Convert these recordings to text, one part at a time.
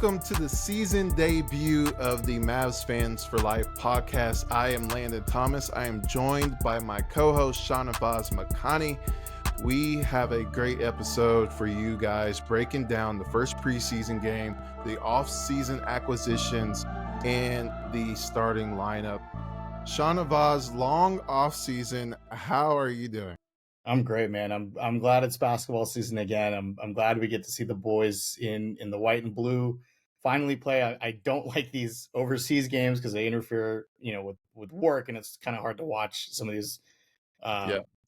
Welcome to the season debut of the Mavs Fans for Life podcast. I am Landon Thomas. I am joined by my co-host Shahnavaz Makhani. We have a great episode for you guys, breaking down the first preseason game, the off-season acquisitions, and the starting lineup. Shahnavaz, long off-season. How are you doing? I'm great, man. I'm glad it's basketball season again. I'm glad we get to see the boys in the white and blue finally play. I don't like these overseas games because they interfere, with work, and it's kind of hard to watch some of these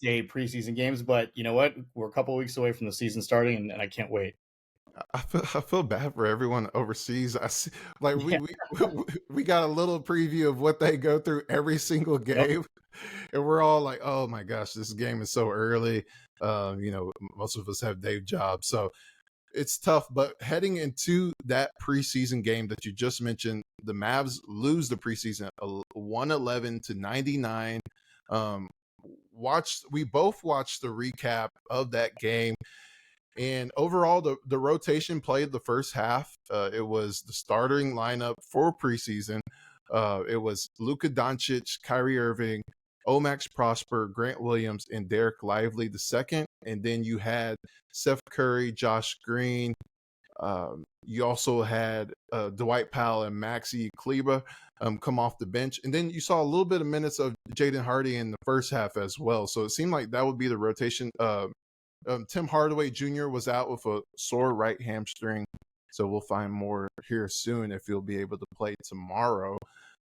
day preseason games. But you know what? We're a couple of weeks away from the season starting, and I can't wait. I feel bad for everyone overseas. I see, like we got a little preview of what they go through every single game, and we're all like, "Oh my gosh, this game is so early." Most of us have day jobs, so it's tough. But heading into that preseason game that you just mentioned, the Mavs lose the preseason 111-99. We both watched the recap of that game. And overall, the rotation played the first half. It was the starting lineup for preseason. It was Luka Doncic, Kyrie Irving, Omax Prosper, Grant Williams, and Derek Lively the second. And then you had Seth Curry, Josh Green. You also had Dwight Powell and Maxi Kleber come off the bench. And then you saw a little bit of minutes of Jaden Hardy in the first half as well. So it seemed like that would be the rotation. Tim Hardaway Jr. was out with a sore right hamstring, so we'll find more here soon if he'll be able to play tomorrow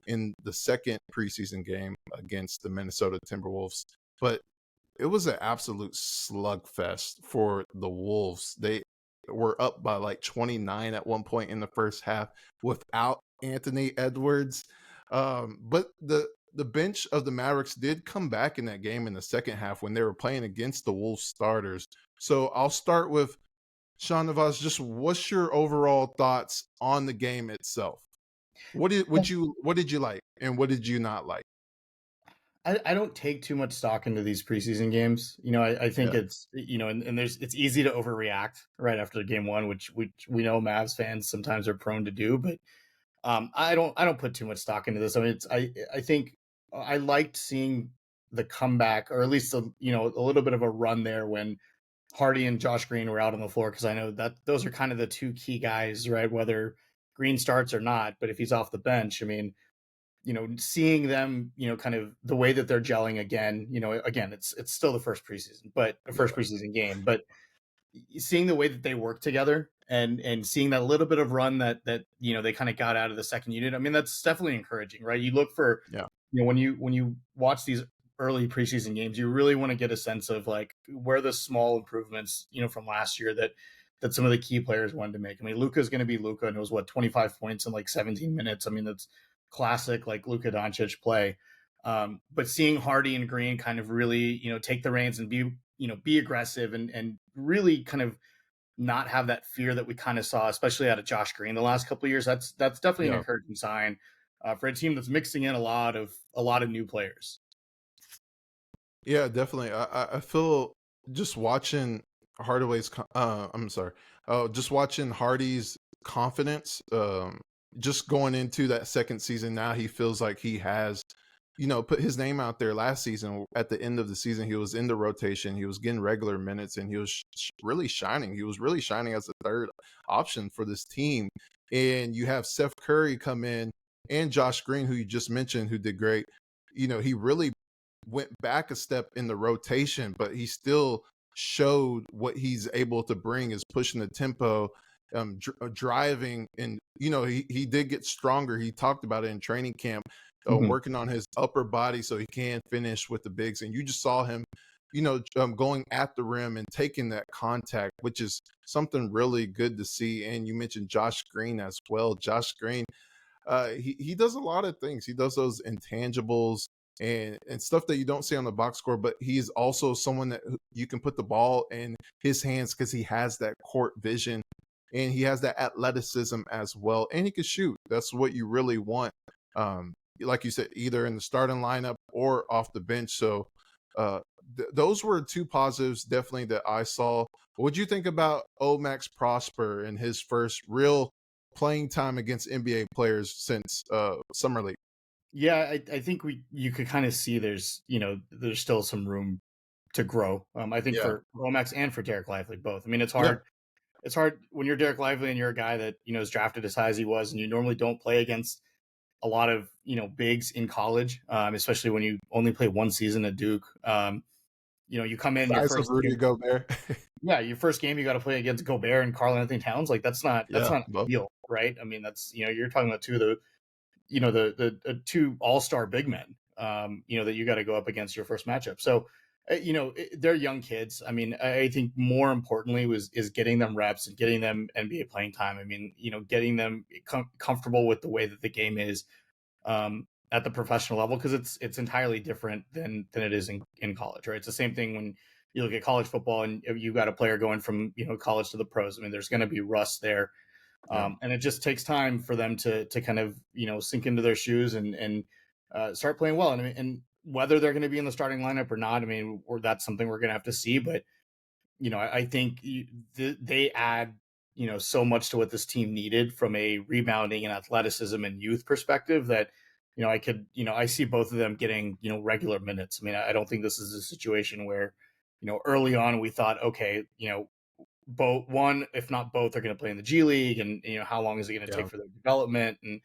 in the second preseason game against the Minnesota Timberwolves. But it was an absolute slugfest for the Wolves. They were up by like 29 at one point in the first half without Anthony Edwards. But the bench of the Mavericks did come back in that game in the second half when they were playing against the Wolves starters. So I'll start with Shahnavaz. Just what's your overall thoughts on the game itself? What did you like and what did you not like? I don't take too much stock into these preseason games. I think it's, and it's easy to overreact right after game one, which we know Mavs fans sometimes are prone to do, but I don't put too much stock into this. I mean, I think I liked seeing the comeback, or at least a little bit of a run there when Hardy and Josh Green were out on the floor, because I know that those are kind of the two key guys, right? Whether Green starts or not, but if he's off the bench, I mean, seeing them, kind of the way that they're gelling again, again, it's still the first preseason game, but seeing the way that they work together and seeing that little bit of run that they kind of got out of the second unit, I mean, that's definitely encouraging, right? You look for, when you watch these early preseason games, you really want to get a sense of like where the small improvements, from last year that some of the key players wanted to make. I mean, Luka's going to be Luka, and it was 25 points in like 17 minutes. I mean, that's classic like Luka Doncic play. But seeing Hardy and Green kind of really, take the reins and be aggressive and really kind of not have that fear that we kind of saw, especially out of Josh Green the last couple of years. That's definitely an encouraging sign for a team that's mixing in a lot of new players. Yeah, definitely. I feel just watching just watching Hardy's confidence, just going into that second season. Now he feels like he has, put his name out there. Last season, at the end of the season, he was in the rotation. He was getting regular minutes, and he was really shining. He was really shining as the third option for this team. And you have Seth Curry come in and Josh Green, who you just mentioned, who did great. He really went back a step in the rotation, but he still showed what he's able to bring is pushing the tempo, driving, and he did get stronger. He talked about it in training camp, working on his upper body so he can finish with the bigs, and you just saw him going at the rim and taking that contact, which is something really good to see. And you mentioned Josh Green as well. Josh Green, he does a lot of things. He does those intangibles and stuff that you don't see on the box score, but he's also someone that you can put the ball in his hands because he has that court vision and he has that athleticism as well, and he can shoot. That's what you really want, like you said, either in the starting lineup or off the bench. So those were two positives definitely that I saw. What do you think about Omax Prosper in his first real playing time against NBA players since summer league. Yeah, I think you could kind of see there's still some room to grow. I think Yeah, for Romax and for Derek Lively both. I mean, it's yeah, hard. It's hard when you're Derek Lively and you're a guy that is drafted as high as he was, and you normally don't play against a lot of bigs in college, especially when you only play one season at Duke. You come in your size of first Rudy game. Gobert. Yeah, your first game you got to play against Gobert and Karl Anthony Towns. Like that's Yeah, not both. ideal, right? I mean, that's you're talking about two of the the two all-star big men, that you got to go up against your first matchup. So, they're young kids. I mean, I think more importantly is getting them reps and getting them NBA playing time. I mean, getting them comfortable with the way that the game is at the professional level, because it's entirely different than it is in college, right? It's the same thing when you look at college football and you got a player going from college to the pros. I mean, there's going to be rust there, Yeah, and it just takes time for them to kind of sink into their shoes and start playing well. And whether they're going to be in the starting lineup or not, I mean, that's something we're going to have to see. But I think they add so much to what this team needed from a rebounding and athleticism and youth perspective that I see both of them getting regular minutes. I mean, I don't think this is a situation where early on we thought, okay, both one, if not both, are going to play in the G League, and how long is it going to yeah, take for their development and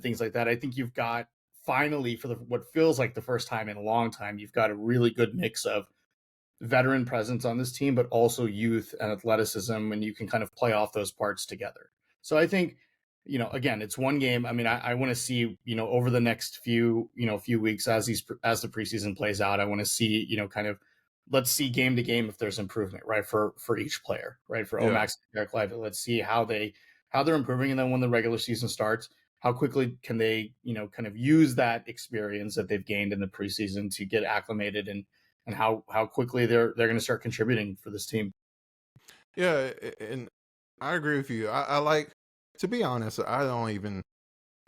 things like that. I think you've got finally, for what feels like the first time in a long time, you've got a really good mix of veteran presence on this team, but also youth and athleticism, and you can kind of play off those parts together. So I think, again, it's one game. I mean, I want to see, over the next few weeks as the preseason plays out, I want to see, kind of let's see game to game if there's improvement, right? For each player, right? For yeah. Omax and Derek Lively, let's see how they're improving, and then when the regular season starts, how quickly can they, kind of use that experience that they've gained in the preseason to get acclimated and how quickly they're going to start contributing for this team. Yeah, and I agree with you. I like, to be honest, I don't even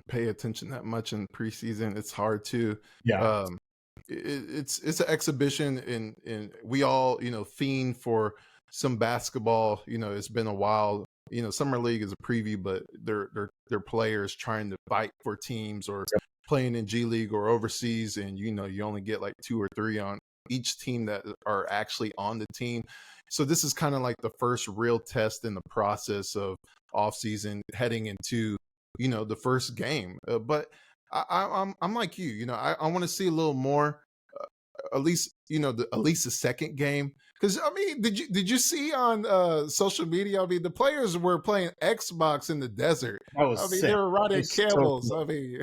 pay attention that much in preseason. It's hard to. Yeah. Um, it's an exhibition, and we all fiend for some basketball. It's been a while. Summer league is a preview, but they're players trying to fight for teams or Yep. playing in G League or overseas, and you only get like 2 or 3 on each team that are actually on the team. So this is kind of like the first real test in the process of offseason heading into the first game. But I'm like you. I want to see a little more. At least at least the second game, because I mean, did you see on social media? I mean, the players were playing Xbox in the desert. That I was mean, they sick. were That riding is so camels. cool. I mean,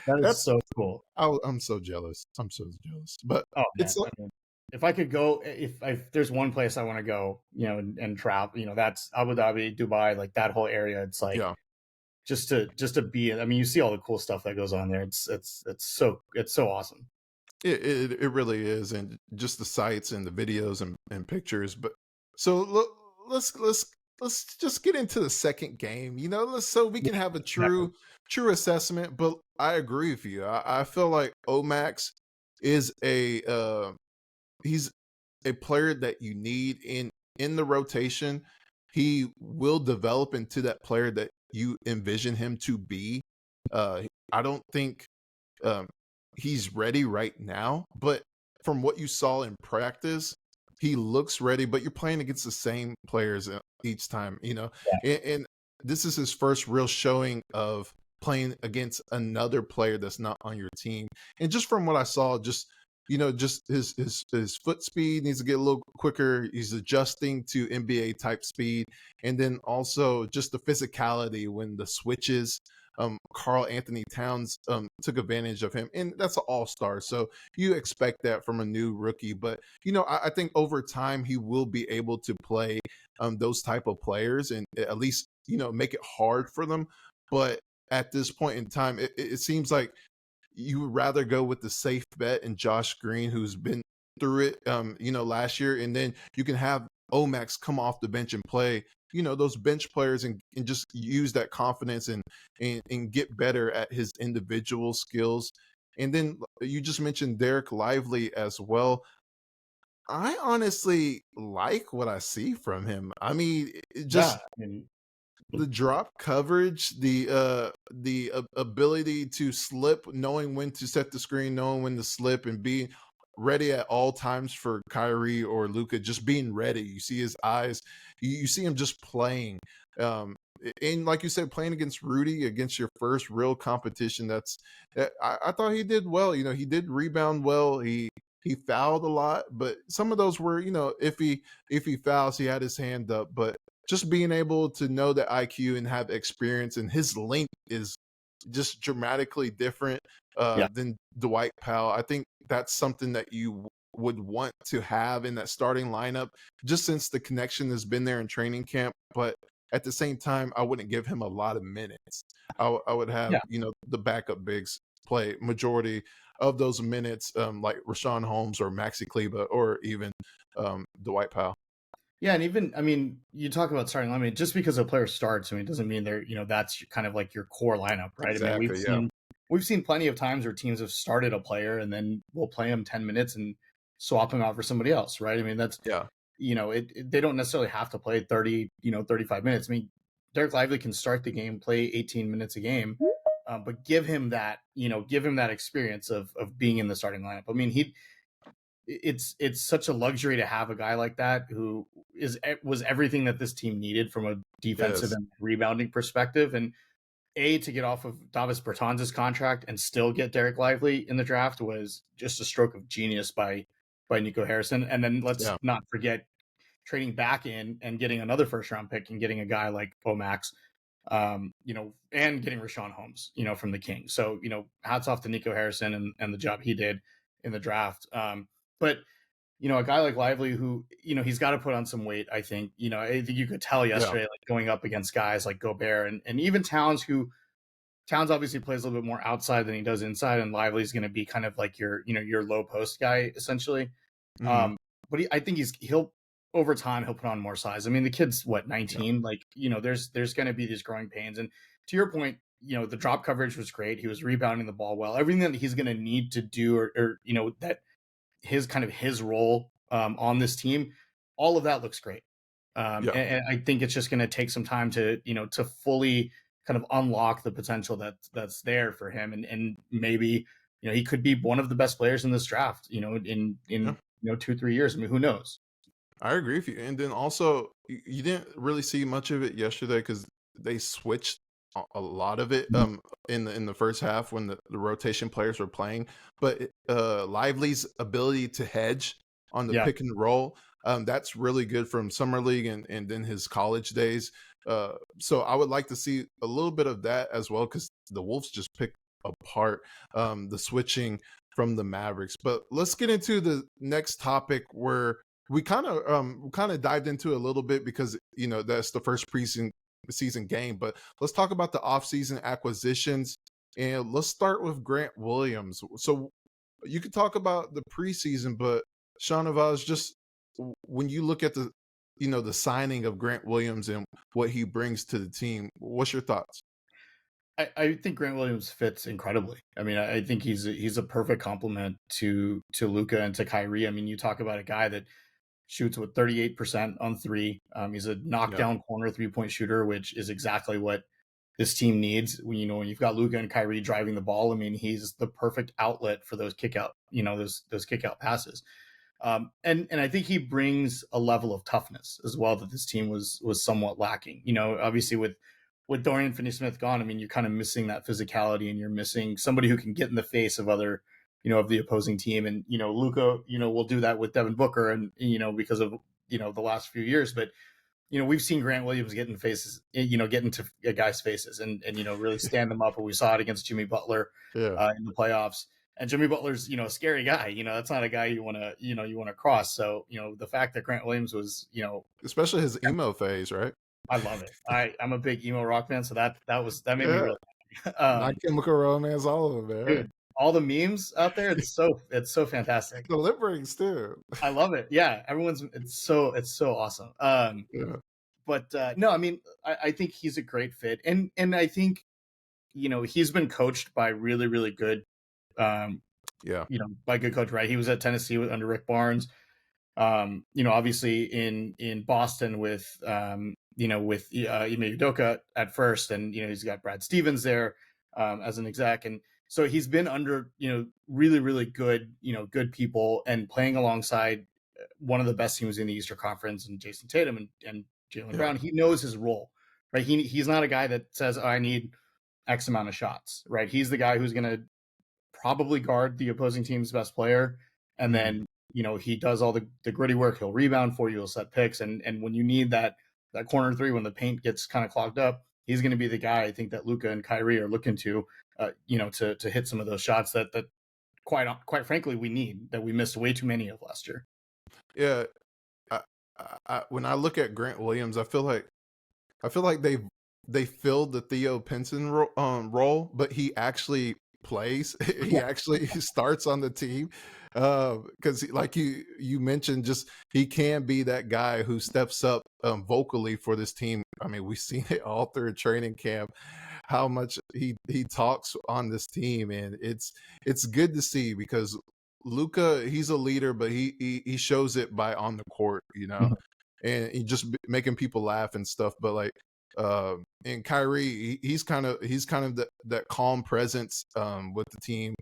That is that's so cool. I'm so jealous. I'm so jealous. But Oh man, it's I mean, if I could go, if there's one place I want to go, and travel, that's Abu Dhabi, Dubai, like that whole area. It's like yeah. just to be. I mean, you see all the cool stuff that goes on there. It's so awesome. It really is, and just the sights and the videos and pictures. But so look, let's just get into the second game. So we Yeah, can have a exactly. true assessment. But I agree with you. I feel like Omax is he's a player that you need in the rotation. He will develop into that player that you envision him to be. I don't think um, he's ready right now, but from what you saw in practice, he looks ready. But you're playing against the same players each time, and this is his first real showing of playing against another player that's not on your team. And just from what I saw, just his foot speed needs to get a little quicker. He's adjusting to NBA type speed, and then also just the physicality when the switches. Karl Anthony Towns took advantage of him, and that's an all-star. So you expect that from a new rookie. But I think over time he will be able to play those type of players and at least make it hard for them. But at this point in time, it seems like you would rather go with the safe bet and Josh Green, who's been through it, last year, and then you can have Omax come off the bench and play, those bench players and just use that confidence and get better at his individual skills. And then you just mentioned Derek Lively as well. I honestly like what I see from him. I mean, Yeah, just I mean, the drop coverage, the ability to slip, knowing when to set the screen, knowing when to slip, and being ready at all times for Kyrie or Luca, just being ready. You see his eyes, you see him just playing. And like you said, playing against Rudy, against your first real competition, I thought he did well. He did rebound well. He fouled a lot, but some of those were, if he fouls, he had his hand up. But just being able to know the IQ and have experience, and his length is just dramatically different Yeah. than Dwight Powell. I think that's something that you would want to have in that starting lineup, just since the connection has been there in training camp. But at the same time, I wouldn't give him a lot of minutes. I would have, Yeah. the backup bigs play majority of those minutes, like Rashawn Holmes or Maxi Kleba or even Dwight Powell. Yeah, and even you talk about starting lineup. Just because a player starts, doesn't mean they're that's kind of like your core lineup, right? We've Exactly. Yeah. seen plenty of times where teams have started a player and then we'll play him 10 minutes and swap him out for somebody else, right? That's Yeah. they don't necessarily have to play 30, 35 minutes. Derek Lively can start the game, play 18 minutes a game, but give him that experience of being in the starting lineup. It's such a luxury to have a guy like that who was everything that this team needed from a defensive Yes. and rebounding perspective, and to get off of Davis Bertans' contract and still get Derek Lively in the draft was just a stroke of genius by Nico Harrison. And then let's not forget trading back in and getting another first round pick and getting a guy like Max, and getting Rashawn Holmes, from the Kings. So, hats off to Nico Harrison and the job he did in the draft. But a guy like Lively who, he's got to put on some weight, I think. I think you could tell yesterday, like going up against guys like Gobert and even Towns obviously plays a little bit more outside than he does inside, and Lively's going to be kind of like your low post guy, essentially. Mm-hmm. But I think he'll over time he'll put on more size. The kid's 19, like, there's going to be these growing pains. And to your point, the drop coverage was great. He was rebounding the ball well. Everything that he's going to need to do, or that his role on this team, all of that looks great. And I think it's just going to take some time to fully kind of unlock the potential that's there for him, and maybe he could be one of the best players in this draft. In 2-3 years. Who knows? I agree with you. And then also, you didn't really see much of it yesterday because they switched a lot of it in the first half when the rotation players were playing. But Lively's ability to hedge on the pick and roll, that's really good from summer league and then his college days. So I would like to see a little bit of that as well, because the Wolves just picked apart the switching from the Mavericks. But let's get into the next topic, where we kind of dived into a little bit because that's the first preseason game. But let's talk about the offseason acquisitions, and let's start with Grant Williams. So you could talk about the preseason, but Shahnavaz, just when you look at the signing of Grant Williams and what he brings to the team, what's your thoughts? I think Grant Williams fits incredibly. I think he's a perfect complement to Luka and to Kyrie. You talk about a guy that shoots with 38% on three. He's a knockdown corner 3-point shooter, which is exactly what this team needs. When you've got Luka and Kyrie driving the ball, he's the perfect outlet for those kick out, those kick out passes. And I think he brings a level of toughness as well that this team was somewhat lacking. Obviously with Dorian Finney-Smith gone, you're kind of missing that physicality, and you're missing somebody who can get in the face of other, of the opposing team. And, Luka, will do that with Devin Booker and, because of, the last few years. But, we've seen Grant Williams get in faces, get into guys' faces and really stand them up. And we saw it against Jimmy Butler in the playoffs. And Jimmy Butler's, a scary guy. That's not a guy you want to cross. So, the fact that Grant Williams was, especially his emo phase, right? I love it. I'm a big emo rock fan, so that made me really My Chemical Romance, all of them, man. Dude, all the memes out there, it's so fantastic. The lip rings too. I love it. Yeah, it's so awesome. But no, I think he's a great fit, and I think he's been coached by really, really good, by good coach, right? He was at Tennessee under Rick Barnes. Obviously in Boston with with Ime Udoka at first, and he's got Brad Stevens there as an exec, and so he's been under really really good good people and playing alongside one of the best teams in the Eastern Conference, and Jason Tatum and Jaylen Yeah. Brown. He knows his role, right? He's not a guy that says, oh, I need X amount of shots, right? He's the guy who's going to probably guard the opposing team's best player, and then he does all the gritty work. He'll rebound for you, he'll set picks, and when you need that corner three, when the paint gets kind of clogged up, he's going to be the guy I think that Luka and Kyrie are looking to to hit some of those shots that quite frankly we need, that we missed way too many of last year. Yeah. When I look at Grant Williams, I feel like they filled the Theo Pinson role, but he actually plays. He actually starts on the team because, like you mentioned, just he can be that guy who steps up vocally for this team. I mean, we've seen it all through training camp, how much he talks on this team, and it's good to see because Luka, he's a leader, but he shows it by on the court, and he just making people laugh and stuff. But like, and Kyrie, he's kind of that calm presence with the team.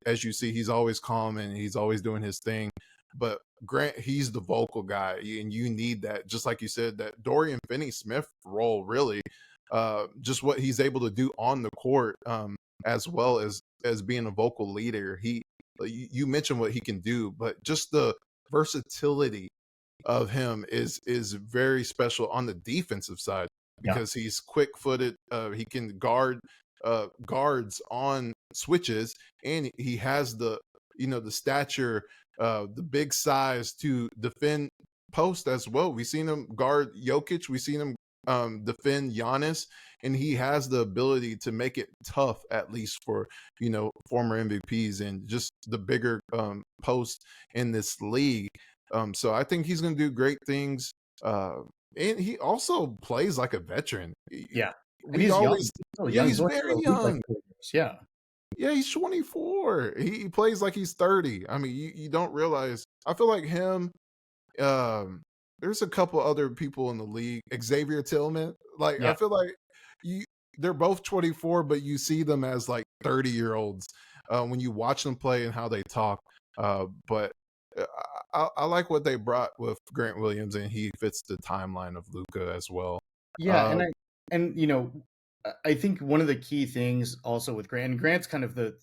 As you see, he's always calm and he's always doing his thing. But Grant, he's the vocal guy, and you need that. Just like you said, that Dorian Finney-Smith role, really, just what he's able to do on the court, as well as being a vocal leader. You mentioned what he can do, but just the versatility of him is very special on the defensive side because he's quick-footed. He can guard guards on switches, and he has the stature, the big size to defend post as well. We've seen him guard Jokic. We've seen him defend Giannis, and he has the ability to make it tough, at least for former MVPs and just the bigger post in this league. So I think he's going to do great things, and he also plays like a veteran. Yeah, and we he's always young. he's very young. Yeah. Yeah, he's 24. He plays like he's 30. I mean, you don't realize. I feel like him. There's a couple other people in the league. Xavier Tillman. Like, I feel like they're both 24, but you see them as like 30-year-olds when you watch them play and how they talk. But I like what they brought with Grant Williams, and he fits the timeline of Luka as well. Yeah, I think one of the key things also with Grant, and Grant's kind of the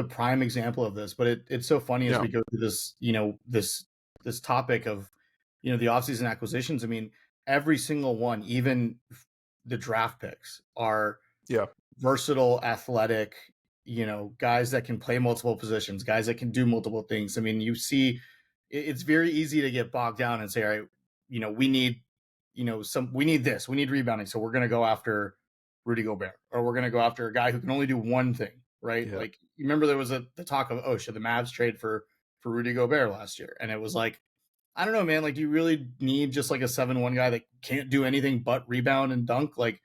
prime example of this, but it's so funny as we go through this, this topic of, the offseason acquisitions. I mean, every single one, even the draft picks, are versatile, athletic, guys that can play multiple positions, guys that can do multiple things. I mean, you see, it's very easy to get bogged down and say, all right, we need we need this, we need rebounding, so we're going to go after Rudy Gobert, or we're going to go after a guy who can only do one thing, right? Like, you remember there was the talk of, should the Mavs trade for Rudy Gobert last year? And it was like, I don't know, man, like, do you really need just like a 7-1 guy that can't do anything but rebound and dunk? Like,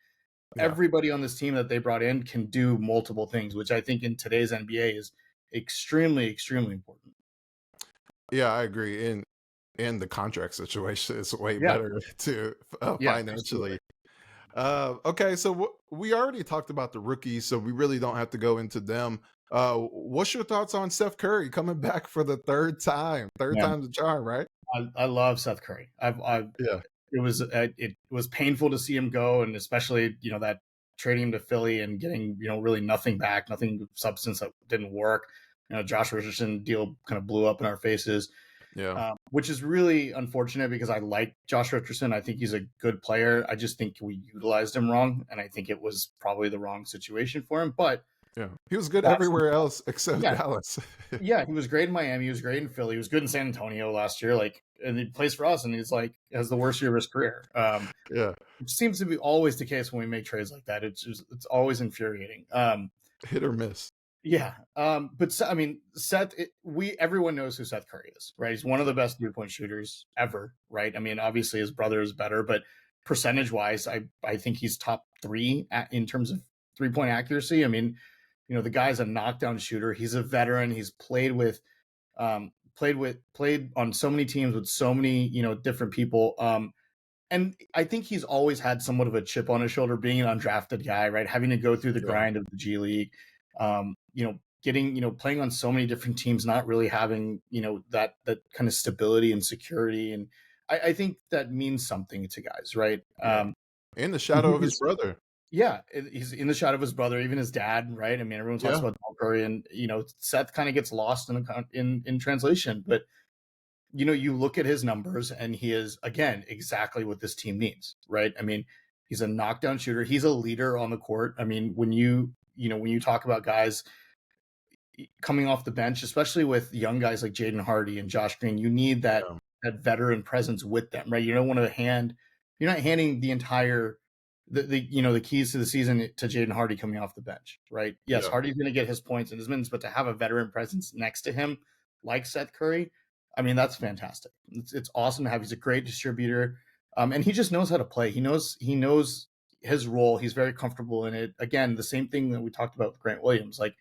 everybody on this team that they brought in can do multiple things, which I think in today's NBA is extremely, extremely important. Yeah, I agree. And the contract situation is way better too, financially. Okay, so we already talked about the rookies, so we really don't have to go into them. What's your thoughts on Steph Curry coming back for the third time? Third time's a charm, right? I love Seth Curry. It was painful to see him go, and especially that trading him to Philly and getting really nothing back, nothing of substance that didn't work. Josh Richardson deal kind of blew up in our faces. Which is really unfortunate because I like Josh Richardson. I think he's a good player. I just think we utilized him wrong, and I think it was probably the wrong situation for him. But he was good everywhere else except Dallas. Yeah, he was great in Miami. He was great in Philly. He was good in San Antonio last year. Like, and he plays for us, and he's like has the worst year of his career. It seems to be always the case when we make trades like that. It's always infuriating. Hit or miss. Yeah. But I mean, Seth, everyone knows who Seth Curry is, right? He's one of the best 3-point shooters ever, right? I mean, obviously his brother is better, but percentage wise, I think he's top 3 in terms of 3-point accuracy. I mean, the guy's a knockdown shooter. He's a veteran. He's played on so many teams with so many, different people. and I think he's always had somewhat of a chip on his shoulder, being an undrafted guy, right? Having to go through the Yeah. grind of the G League, getting, playing on so many different teams, not really having, that kind of stability and security. And I think that means something to guys, right? Yeah. In the And shadow of his brother. yeah, he's in the shadow of his brother, even his dad, right? I mean, everyone talks Yeah. about Paul Curry, and Seth kind of gets lost in translation. But you look at his numbers, and he is again exactly what this team needs, right? I mean, he's a knockdown shooter. He's a leader on the court. I mean, when you talk about guys coming off the bench, especially with young guys like Jaden Hardy and Josh Green, you need that Yeah. that veteran presence with them, right? You don't want to you're not handing the entire the keys to the season to Jaden Hardy coming off the bench, right? Yes, Yeah. Hardy's going to get his points and his minutes, but to have a veteran presence next to him like Seth Curry, I mean, that's fantastic. It's awesome to have. He's a great distributor, and he just knows how to play. He knows his role. He's very comfortable in it. Again, the same thing that we talked about with Grant Williams, like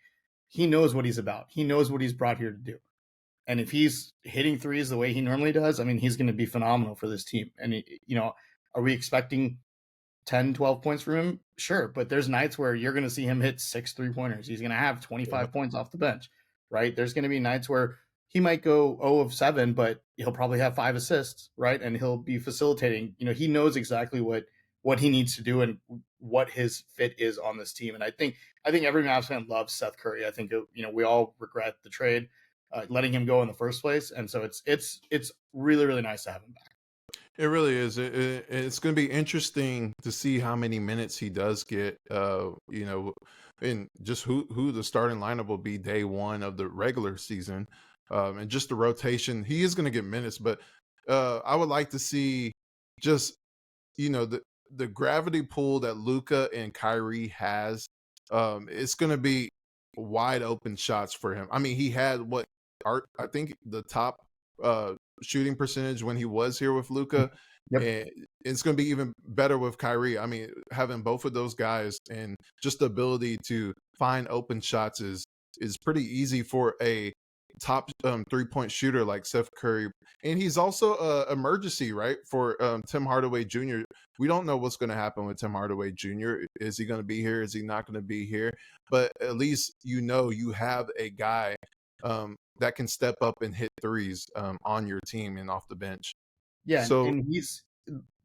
he knows what he's about. He knows what he's brought here to do. And if he's hitting threes the way he normally does, I mean, he's going to be phenomenal for this team. And, are we expecting 10, 12 points from him? Sure. But there's nights where you're going to see him hit 6 3-pointers. He's going to have 25 Yeah. points off the bench, right? There's going to be nights where he might go 0 of 7, but he'll probably have 5 assists, right? And he'll be facilitating. He knows exactly what he needs to do and what his fit is on this team. And I think every Mavs fan loves Seth Curry. I think we all regret the trade, letting him go in the first place, and so it's really really nice to have him back. It really is. It's going to be interesting to see how many minutes he does get. And just who the starting lineup will be day one of the regular season, and just the rotation. He is going to get minutes, but I would like to see just the gravity pull that Luka and Kyrie has. It's going to be wide open shots for him. I mean, he had I think the top shooting percentage when he was here with Luka, Yep. and it's going to be even better with Kyrie. I mean, having both of those guys and just the ability to find open shots is pretty easy for a top 3-point shooter like Seth Curry. And he's also a emergency, right, for Tim Hardaway Jr. We don't know what's going to happen with Tim Hardaway Jr. Is he going to be here? Is he not going to be here? But at least you have a guy that can step up and hit threes on your team and off the bench. Yeah, So and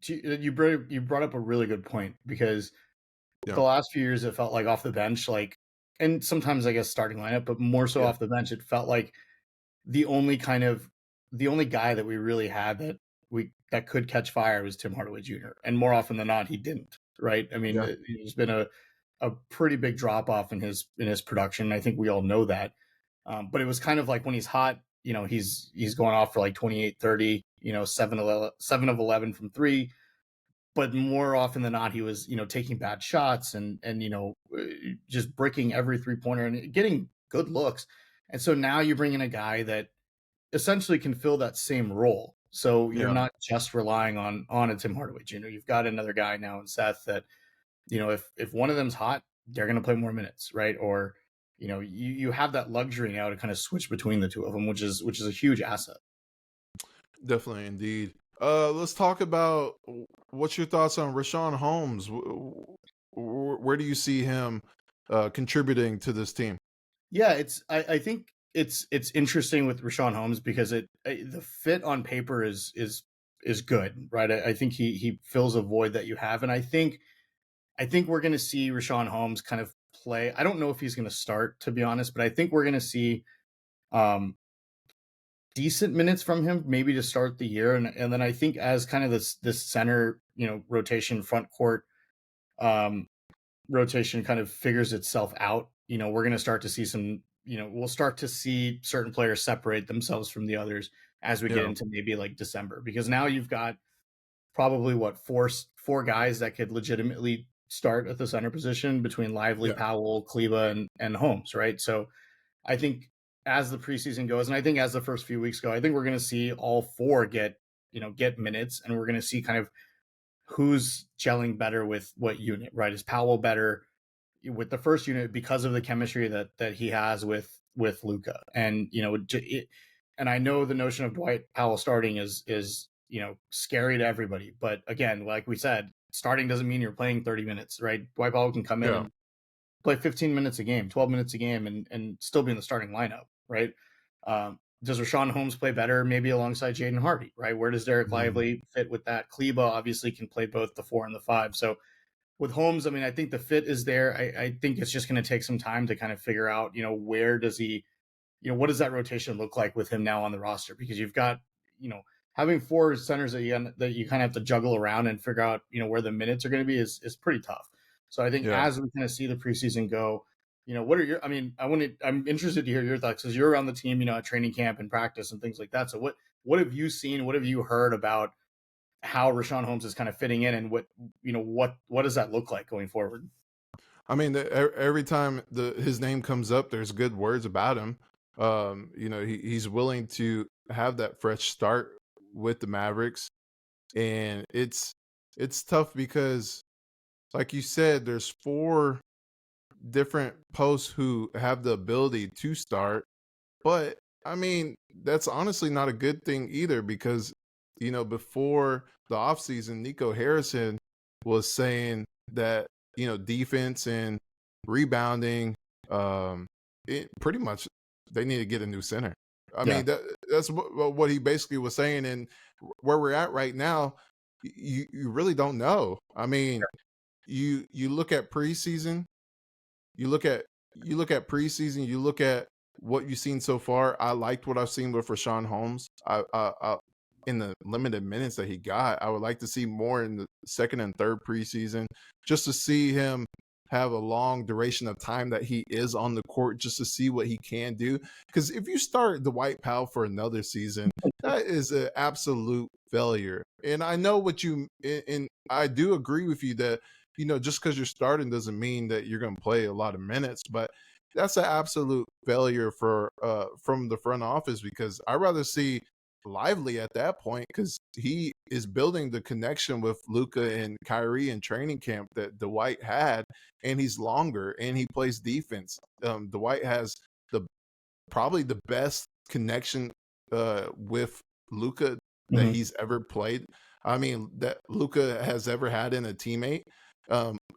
you brought up a really good point, because yeah, the last few years it felt like off the bench, like, and sometimes I guess starting lineup, but more so yeah, off the bench, it felt like the only guy that we really had that could catch fire was Tim Hardaway Jr. And more often than not, he didn't. Right? I mean, yeah, there's been a pretty big drop off in his production. I think we all know that. But it was kind of like when he's hot, he's going off for like 28, 30, 7 of 11 from three. But more often than not, he was, taking bad shots and just bricking every 3-pointer and getting good looks. And so now you bring in a guy that essentially can fill that same role. So you're yeah. not just relying on a Tim Hardaway Jr. You've got another guy now in Seth that, if one of them's hot, they're going to play more minutes, right? Or, you have that luxury now to kind of switch between the two of them, which is a huge asset. Definitely, indeed. Let's talk about what's your thoughts on Rashawn Holmes. Where do you see him contributing to this team? Yeah, I think it's interesting with Rashawn Holmes because the fit on paper is good, right? I think he fills a void that you have, and I think we're going to see Rashawn Holmes kind of play. I don't know if he's going to start, to be honest, but I think we're going to see um, decent minutes from him, maybe to start the year, and then I think as kind of this center, rotation, front court um, rotation kind of figures itself out, we're going to start to see we'll start to see certain players separate themselves from the others as we get Yeah, into maybe like December, because now you've got probably four guys that could legitimately start at the center position between Lively, yeah, Powell, Kleba, and Holmes, right? So I think as the preseason goes, and I think as the first few weeks go, I think we're going to see all four get minutes, and we're going to see kind of who's gelling better with what unit, right? Is Powell better with the first unit because of the chemistry that he has with Luka? And and I know the notion of Dwight Powell starting is scary to everybody. But again, like we said, starting doesn't mean you're playing 30 minutes, right? Dwight Powell can come in Yeah. and play 15 minutes a game, 12 minutes a game, and still be in the starting lineup, right? Does Rashawn Holmes play better maybe alongside Jaden Hardy, right? Where does Derek Mhm. Lively fit with that? Kleba obviously can play both the 4 and the 5. So with Holmes, I mean, I think the fit is there. I think it's just going to take some time to kind of figure out, where does he, what does that rotation look like with him now on the roster? Because you've got, having 4 centers that you kind of have to juggle around and figure out, where the minutes are going to be is pretty tough. So I think Yeah. as we kind of see the preseason go, what are your? I mean, I'm interested to hear your thoughts because you're around the team, at training camp and practice and things like that. So what have you seen? What have you heard about how Rashawn Holmes is kind of fitting in, and what does that look like going forward? I mean, every time his name comes up, there's good words about him. He's willing to have that fresh start with the Mavericks, and it's tough because, like you said, there's 4 different posts who have the ability to start. But I mean, that's honestly not a good thing either because, before the offseason, Nico Harrison was saying that, defense and rebounding, it pretty much they need to get a new center. I Yeah. mean, that's what he basically was saying. And where we're at right now, you really don't know. I mean, you look at preseason, you look at preseason, you look at what you've seen so far. I liked what I've seen with Rashawn Holmes. In the limited minutes that he got, I would like to see more in the second and third preseason, just to see him have a long duration of time that he is on the court, just to see what he can do. Because if you start Dwight Powell for another season, that is an absolute failure. And I know what you, and I do agree with you that just because you're starting doesn't mean that you're going to play a lot of minutes, but that's an absolute failure for from the front office because I'd rather see Lively at that point because he is building the connection with Luca and Kyrie in training camp that Dwight had, and he's longer and he plays defense. Dwight has the probably the best connection with Luca that Mm-hmm. he's ever played. I mean, that Luca has ever had in a teammate.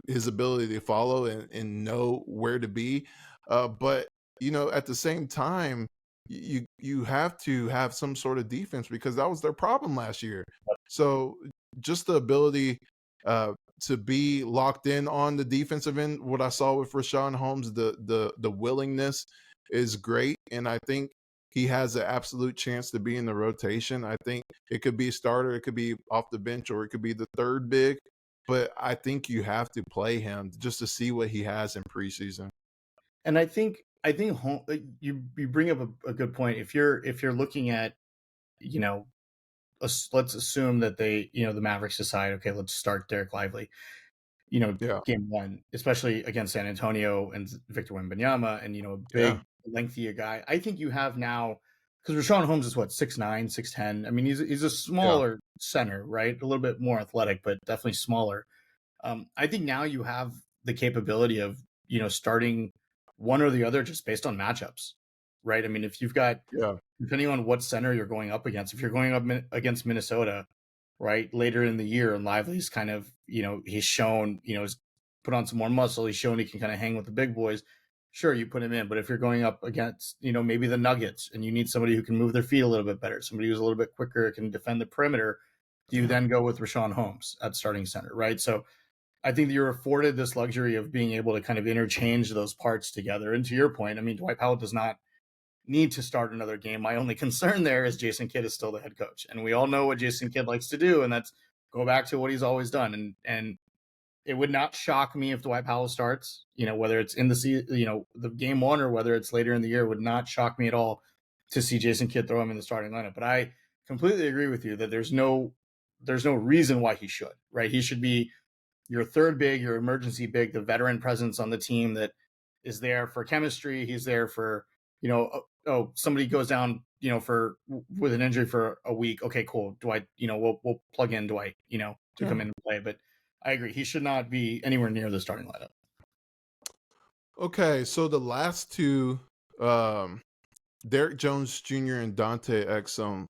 His ability to follow and know where to be. But at the same time, you have to have some sort of defense because that was their problem last year. So just the ability to be locked in on the defensive end, what I saw with Rashawn Holmes, the willingness is great, and I think he has an absolute chance to be in the rotation. I think it could be a starter, it could be off the bench, or it could be the third big. But I think you have to play him just to see what he has in preseason. And I think you bring up a good point. If you're looking at, you know let's assume that the Mavericks decide, okay, let's start Derek Lively, Yeah, game 1, especially against San Antonio and Victor Wembanyama, and a yeah, big lengthy guy. I think you have now, because Rashawn Holmes is what, 6'9", 6'10". I mean, he's a yeah, smaller center, right? A little bit more athletic, but definitely smaller. I think now you have the capability of starting one or the other just based on matchups, right? I mean, if you've got, yeah, depending on what center you're going up against, if you're going up against Minnesota, right, later in the year, and Lively's kind of, he's shown, he's put on some more muscle, he's shown he can kind of hang with the big boys. Sure, you put him in, but if you're going up against, maybe the Nuggets, and you need somebody who can move their feet a little bit better, somebody who's a little bit quicker, can defend the perimeter, do you yeah, then go with Rashawn Holmes at starting center, right? So I think that you're afforded this luxury of being able to kind of interchange those parts together. And to your point, I mean, Dwight Powell does not need to start another game. My only concern there is Jason Kidd is still the head coach, and we all know what Jason Kidd likes to do, and that's go back to what he's always done. And it would not shock me if Dwight Powell starts. Whether it's in the season, the game 1, or whether it's later in the year, would not shock me at all to see Jason Kidd throw him in the starting lineup. But I completely agree with you that there's no reason why he should. Right? He should be your third big, your emergency big, the veteran presence on the team that is there for chemistry. He's there for, somebody goes down, for with an injury for a week. Okay, cool. Dwight, we'll plug in Dwight, to yeah. come in and play. But I agree, he should not be anywhere near the starting lineup. Okay, so the last two, Derek Jones Jr. and Dante Exum,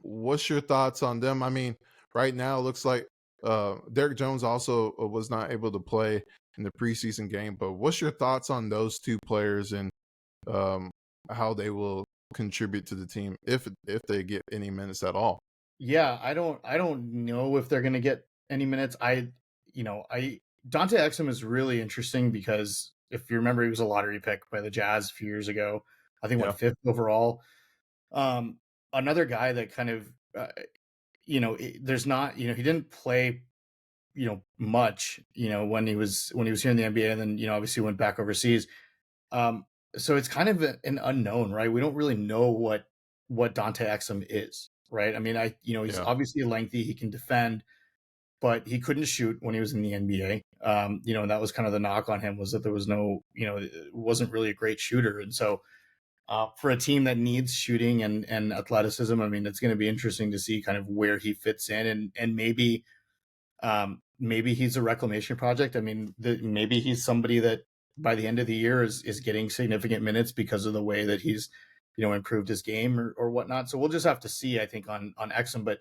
what's your thoughts on them? I mean, right now it looks like Derek Jones also was not able to play in the preseason game, but what's your thoughts on those two players and um, how they will contribute to the team if they get any minutes at all? Yeah, I don't know if they're gonna get any minutes. I Dante Exum is really interesting because if you remember, he was a lottery pick by the Jazz a few years ago. I think went Yeah, fifth overall. Um, Another guy that kind of there's not he didn't play much when he was here in the NBA, and then obviously went back overseas. Um, so it's kind of an unknown, right? We don't really know what Dante Exum is, right? I mean, he's yeah, obviously lengthy, he can defend, but he couldn't shoot when he was in the NBA. And that was kind of the knock on him, was that there was no, it wasn't really a great shooter. And so for a team that needs shooting and athleticism, I mean, it's going to be interesting to see kind of where he fits in, and maybe he's a reclamation project. I mean, maybe he's somebody that by the end of the year is getting significant minutes because of the way that he's improved his game or whatnot. So we'll just have to see, I think, on Exum. But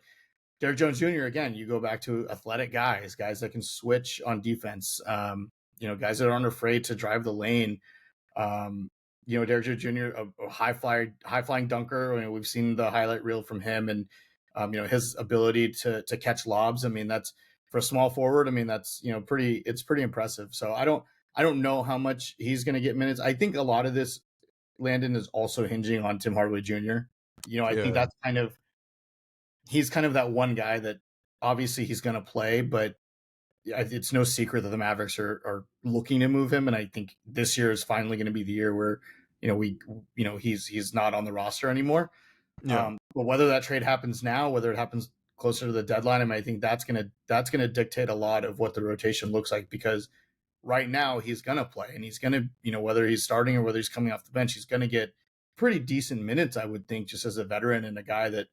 Derek Jones Jr. again, you go back to athletic guys that can switch on defense. Guys that aren't afraid to drive the lane. Um, Derek Jones Jr., a high flying dunker. I mean, we've seen the highlight reel from him, and his ability to catch lobs. I mean, that's for a small forward. I mean, that's it's pretty impressive. So I don't know how much he's going to get minutes. I think a lot of this, Landon, is also hinging on Tim Hardaway Jr. I think yeah, he's kind of that one guy that obviously he's going to play, but it's no secret that the Mavericks are looking to move him, and I think this year is finally going to be the year where he's not on the roster anymore. yeah, But whether that trade happens now, whether it happens closer to the deadline, I mean, I think that's gonna dictate a lot of what the rotation looks like, because right now he's gonna play, and he's gonna whether he's starting or whether he's coming off the bench, he's gonna get pretty decent minutes, I would think, just as a veteran and a guy that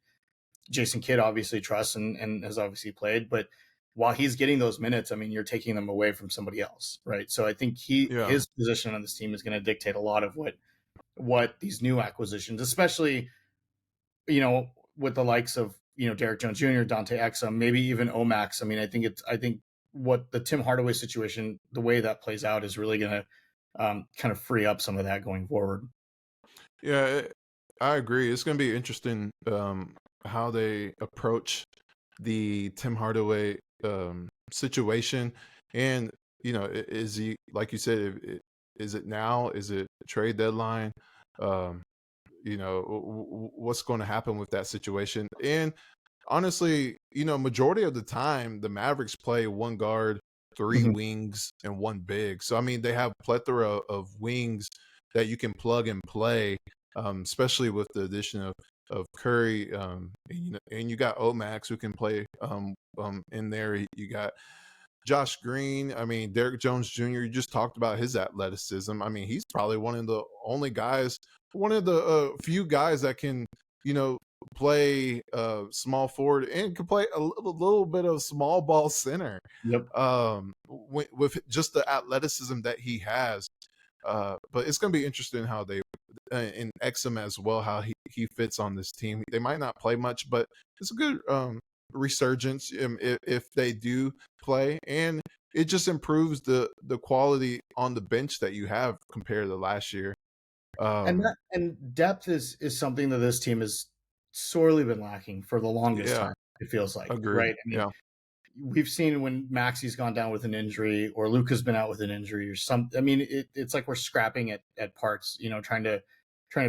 Jason Kidd obviously trusts and has obviously played. But while he's getting those minutes, I mean, you're taking them away from somebody else, right? So I think yeah, his position on this team is going to dictate a lot of what these new acquisitions, especially with the likes of Derek Jones Jr., Dante Exum, maybe even Omax. I mean, I think what the Tim Hardaway situation, the way that plays out, is really going to kind of free up some of that going forward. yeah. I agree. It's going to be interesting how they approach the Tim Hardaway situation, and is he, like you said, is it now? Is it trade deadline? Um, what's going to happen with that situation? And honestly, majority of the time the Mavericks play one guard, three Mhm. wings, and one big. So I mean, they have plethora of wings that you can plug and play, especially with the addition of Curry. And you got Omax who can play in there. You got Josh Green. I mean, Derek Jones Jr. You just talked about his athleticism. I mean, he's probably one of the only guys, one of the few guys that can, you know, play small forward and can play a little bit of small ball center. Yep. With just the athleticism that he has. But it's going to be interesting how they in Exum as well, how he fits on this team. They might not play much, but it's a good resurgence if they do play, and it just improves the quality on the bench that you have compared to last year. Um, And depth is something that this team has sorely been lacking for the longest yeah, time. It feels like, agree. right? I mean, Yeah, we've seen when Maxi's gone down with an injury, or Luka's been out with an injury, or some. I mean, it's like we're scrapping at parts, trying to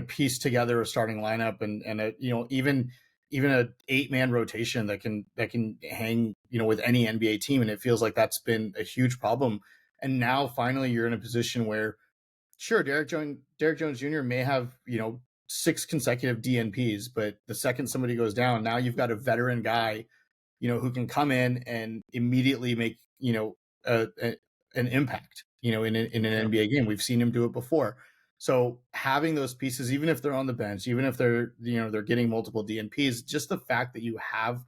piece together a starting lineup, and even a 8-man rotation that can hang with any NBA team, and it feels like that's been a huge problem. And now finally, you're in a position where, sure, Derek Jones Jr. may have 6 consecutive DNPs, but the second somebody goes down, now you've got a veteran guy who can come in and immediately make an impact in an yeah, NBA game. We've seen him do it before. So having those pieces, even if they're on the bench, even if they're getting multiple DNPs, just the fact that you have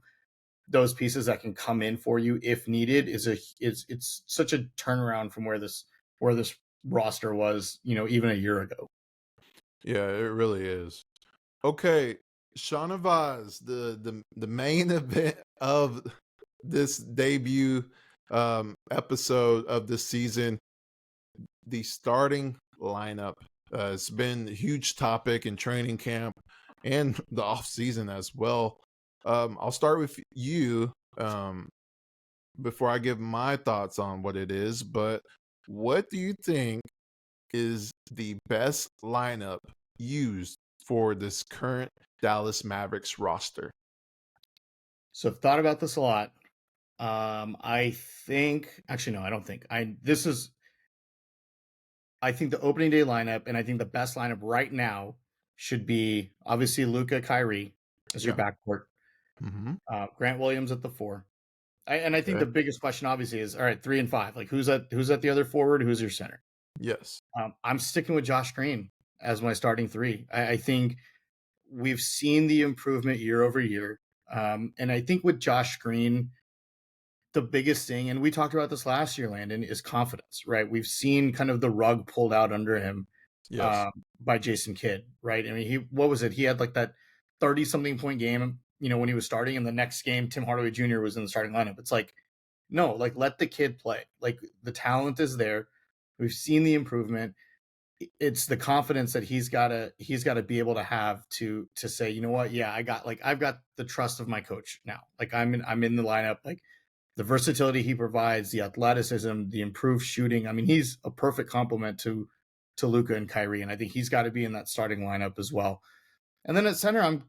those pieces that can come in for you if needed it's such a turnaround from where this roster was even a year ago. yeah. It really is. Okay, Shahnavaz, the main event of this debut episode of the season, the starting lineup. It's been a huge topic in training camp and the off season as well. I'll start with you before I give my thoughts on what it is. But what do you think is the best lineup used for this current Dallas Mavericks roster? So I've thought about this a lot. I think, actually, no, I don't think. I think the opening day lineup, and I think the best lineup right now should be obviously Luka, Kyrie as your Yeah. backcourt, Mm-hmm. Grant Williams at the 4. And I think Okay. the biggest question obviously is, all right, 3 and 5. Like who's at the other forward? Who's your center? Yes. I'm sticking with Josh Green as my starting 3. I think we've seen the improvement year over year. And I think with Josh Green, the biggest thing, and we talked about this last year, Landon, is confidence, right? We've seen kind of the rug pulled out under him Yes. by Jason Kidd, right? I mean, what was it? He had like that 30-something point game, when he was starting, and the next game, Tim Hardaway Jr. was in the starting lineup. It's like, no, like let the kid play. Like the talent is there. We've seen the improvement. It's the confidence that he's got to be able to have to say, you know what? Yeah, I've got the trust of my coach now. Like I'm in the lineup. Like the versatility he provides, the athleticism, the improved shooting. I mean, he's a perfect complement to Luka and Kyrie, and I think he's got to be in that starting lineup as well. And then at center, I'm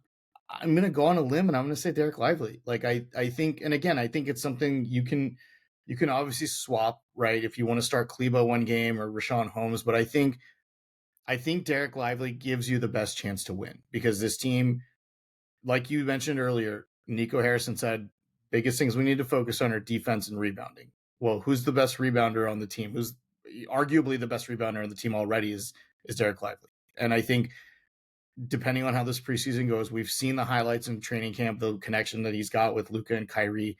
going to go on a limb and I'm going to say Derek Lively. Like I think, and again, I think it's something you can obviously swap, right? If you want to start Kleba one game or Rashawn Holmes, but I think Derek Lively gives you the best chance to win because this team, like you mentioned earlier, Nico Harrison said, biggest things we need to focus on are defense and rebounding. Well, who's the best rebounder on the team? Who's arguably the best rebounder on the team already is Derek Lively. And I think depending on how this preseason goes, we've seen the highlights in training camp, the connection that he's got with Luka and Kyrie.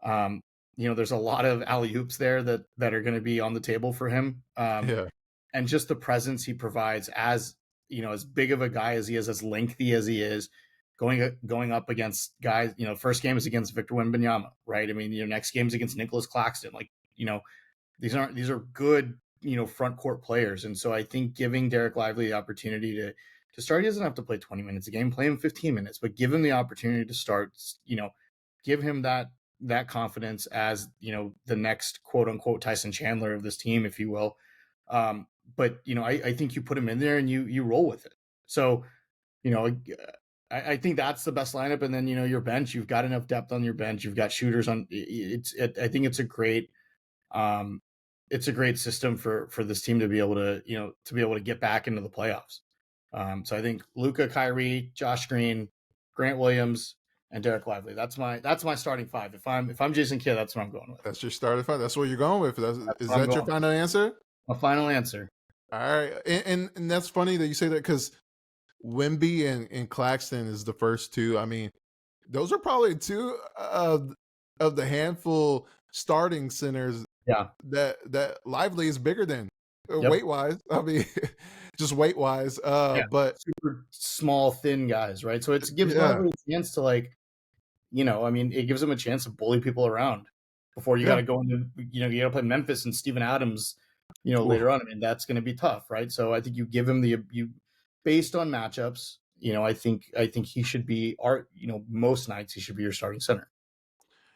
There's a lot of alley-oops there that are going to be on the table for him. Yeah. And just the presence he provides as big of a guy as he is, as lengthy as he is, going up against guys. First game is against Victor Wembanyama, right? I mean, next game is against Nicholas Claxton. Like, these are good, front court players. And so I think giving Derek Lively the opportunity to start, he doesn't have to play 20 minutes a game, play him 15 minutes, but give him the opportunity to start, give him that confidence as, the next quote unquote Tyson Chandler of this team, if you will. But I think you put him in there and you roll with it. So, I think that's the best lineup. And then, your bench, you've got enough depth on your bench. You've got shooters on I think it's a great system for this team to be able to get back into the playoffs. So I think Luka, Kyrie, Josh Green, Grant Williams, and Derek Lively. That's my starting 5. If I'm Jason Kidd, that's what I'm going with. That's your starting 5. That's what you're going with. Is that your with. final answer? A final answer. All right. And that's funny that you say that because Wemby and Claxton is the first two. I mean, those are probably two of the handful starting centers that Lively is bigger than weight wise. I mean, just weight wise. But super small, thin guys, right? So it gives Lively a chance to it gives him a chance to bully people around before you got to go into, you got to play Memphis and Steven Adams, later on. I mean, that's going to be tough, right? So I think you give him based on matchups, I think he should be most nights he should be your starting center.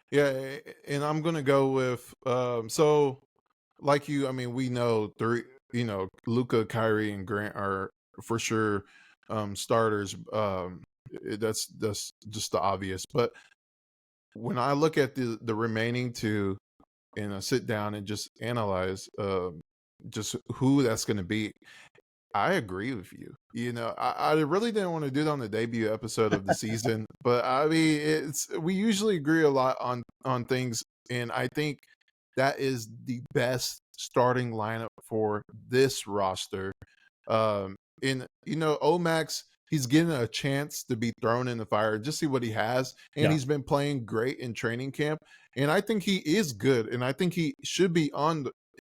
Yeah, and I'm gonna go with so like you. I mean, we know Luka, Kyrie, and Grant are for sure starters. That's just the obvious. But when I look at the remaining two and I sit down and just analyze just who that's going to be, I agree with you. I really didn't want to do it on the debut episode of the season, but I mean, we usually agree a lot on things, and I think that is the best starting lineup for this roster. And Omax, he's getting a chance to be thrown in the fire, just see what he has, and he's been playing great in training camp, and I think he is good, and I think he should be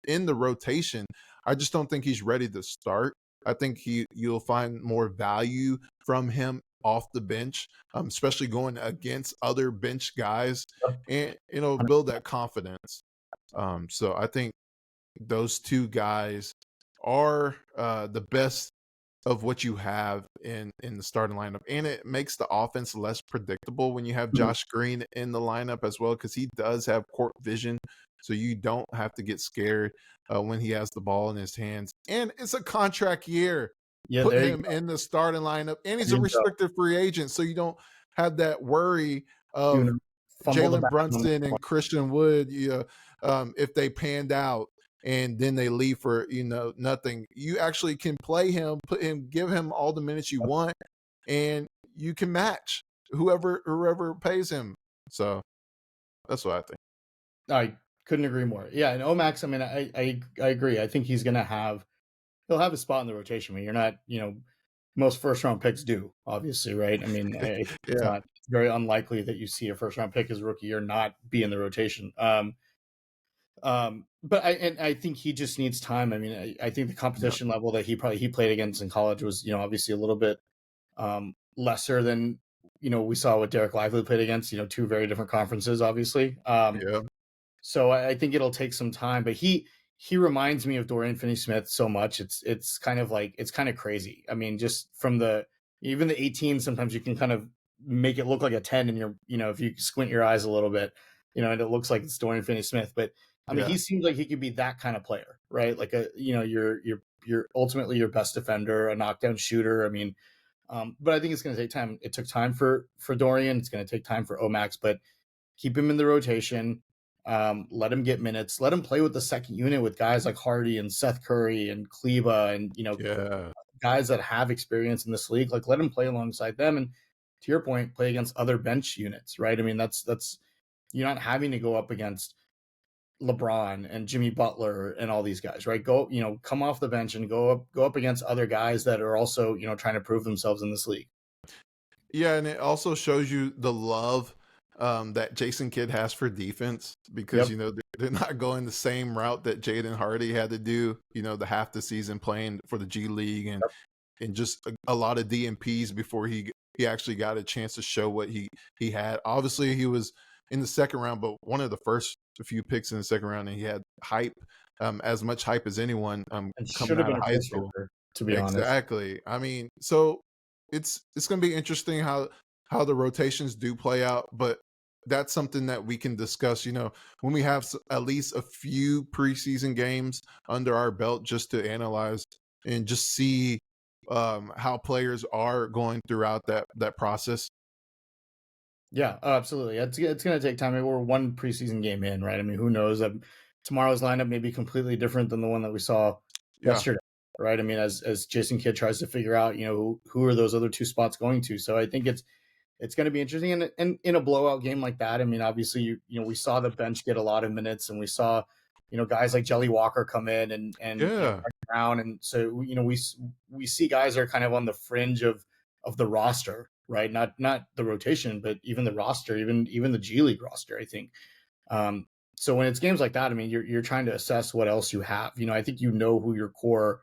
in the rotation. I just don't think he's ready to start. I think you'll find more value from him off the bench, especially going against other bench guys, Yep. and build that confidence. So I think those two guys are the best of what you have in the starting lineup, and it makes the offense less predictable when you have Mhm. Josh Green in the lineup as well, because he does have court vision, so you don't have to get scared when he has the ball in his hands. And it's a contract year. Yeah, Put there you him go. in the starting lineup, and he's There a you go. restricted free agent, so you don't have that worry You of know, fumble the Jalen bag on the Brunson and Christian Wood. If they panned out and then they leave for nothing, you actually can play him, give him all the minutes you want, and you can match whoever pays him. So that's what I think. I couldn't agree more. Yeah, and Omax, I mean, I agree. I think he'll have a spot in the rotation. I mean, you're not, most first round picks do, obviously, right? I mean, I think Yeah, it's very unlikely that you see a first round pick as a rookie year not be in the rotation. But I think he just needs time. I mean, I think the yeah, competition level that he played against in college was, obviously a little bit lesser than we saw what Derek Lively played against. Two very different conferences, obviously. yeah, So I think it'll take some time, but he reminds me of Dorian Finney-Smith so much. It's kind of like it's kind of crazy. I mean, just from even the 18, sometimes you can kind of make it look like a 10, and if you squint your eyes a little bit, and it looks like it's Dorian Finney-Smith. But I mean, yeah. he seems like he could be that kind of player, right? Like you're ultimately your best defender, a knockdown shooter. I mean, but I think it's going to take time. It took time for Dorian. It's going to take time for Omax, but keep him in the rotation. Let him get minutes. Let him play with the second unit with guys like Hardy and Seth Curry and Kleba and Yeah. guys that have experience in this league. Like let him play alongside them. And to your point, play against other bench units, right? I mean, that's you're not having to go up against LeBron and Jimmy Butler and all these guys, right? Go, come off the bench and go up against other guys that are also, trying to prove themselves in this league. Yeah, and it also shows you the love that Jason Kidd has for defense, because Yep. they're not going the same route that Jaden Hardy had to do. The half the season playing for the G League, and just a lot of DMPs before he actually got a chance to show what he had. Obviously, he was in the second round, but one of the first few picks in the second round, and he had hype, as much hype as anyone And coming should have out been of a high first school. rounder, to be honest. Exactly. I mean, so it's going to be interesting how the rotations do play out, but that's something that we can discuss, when we have at least a few preseason games under our belt, just to analyze and just see how players are going throughout that process. Yeah, absolutely. It's going to take time. I mean, we're one preseason game in, right? I mean, who knows? Tomorrow's lineup may be completely different than the one that we saw Yeah. yesterday, right? I mean, as Jason Kidd tries to figure out, who are those other two spots going to? So I think it's going to be interesting. And in a blowout game like that, I mean, obviously, we saw the bench get a lot of minutes, and we saw, guys like Jelly Walker come in and Yeah. Mike Brown, and so we see guys are kind of on the fringe of the roster, right? Not the rotation, but even the roster, even the G League roster, I think. So when it's games like that, I mean, you're trying to assess what else you have. I think who your core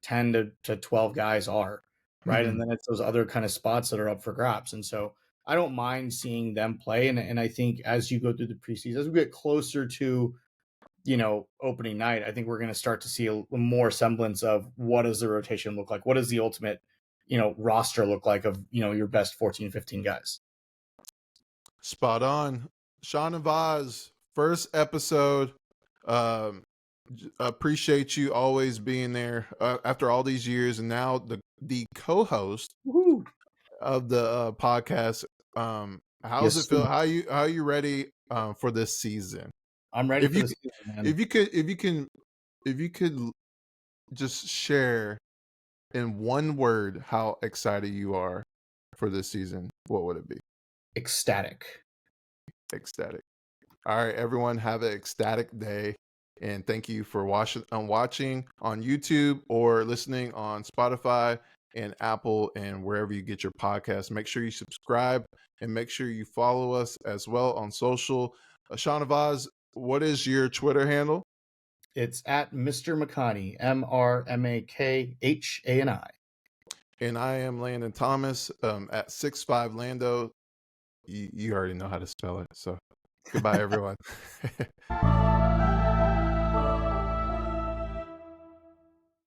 10 to 12 guys are, right? Mhm. And then it's those other kind of spots that are up for grabs. And so I don't mind seeing them play. And I think as you go through the preseason, as we get closer to, opening night, I think we're going to start to see a more semblance of what does the rotation look like? What does the ultimate, roster look like of, your best 14, 15 guys? Spot on. Shahnavaz, first episode. Um, appreciate you always being there after all these years, and now the co-host Woo-hoo. of the podcast. How's it Yes, feel? How you ready for this season? I'm ready If for you the season, man. if you could just share in one word how excited you are for this season, what would it be? Ecstatic. Ecstatic. All right, everyone, have an ecstatic day, and thank you for watching on YouTube or listening on Spotify and Apple and wherever you get your podcasts. Make sure you subscribe and make sure you follow us as well on social. Shahnavaz, what is your Twitter handle? It's at Mr. Makhani, MrMakhani. And I am Landon Thomas at 65 Lando. You already know how to spell it. So goodbye, everyone.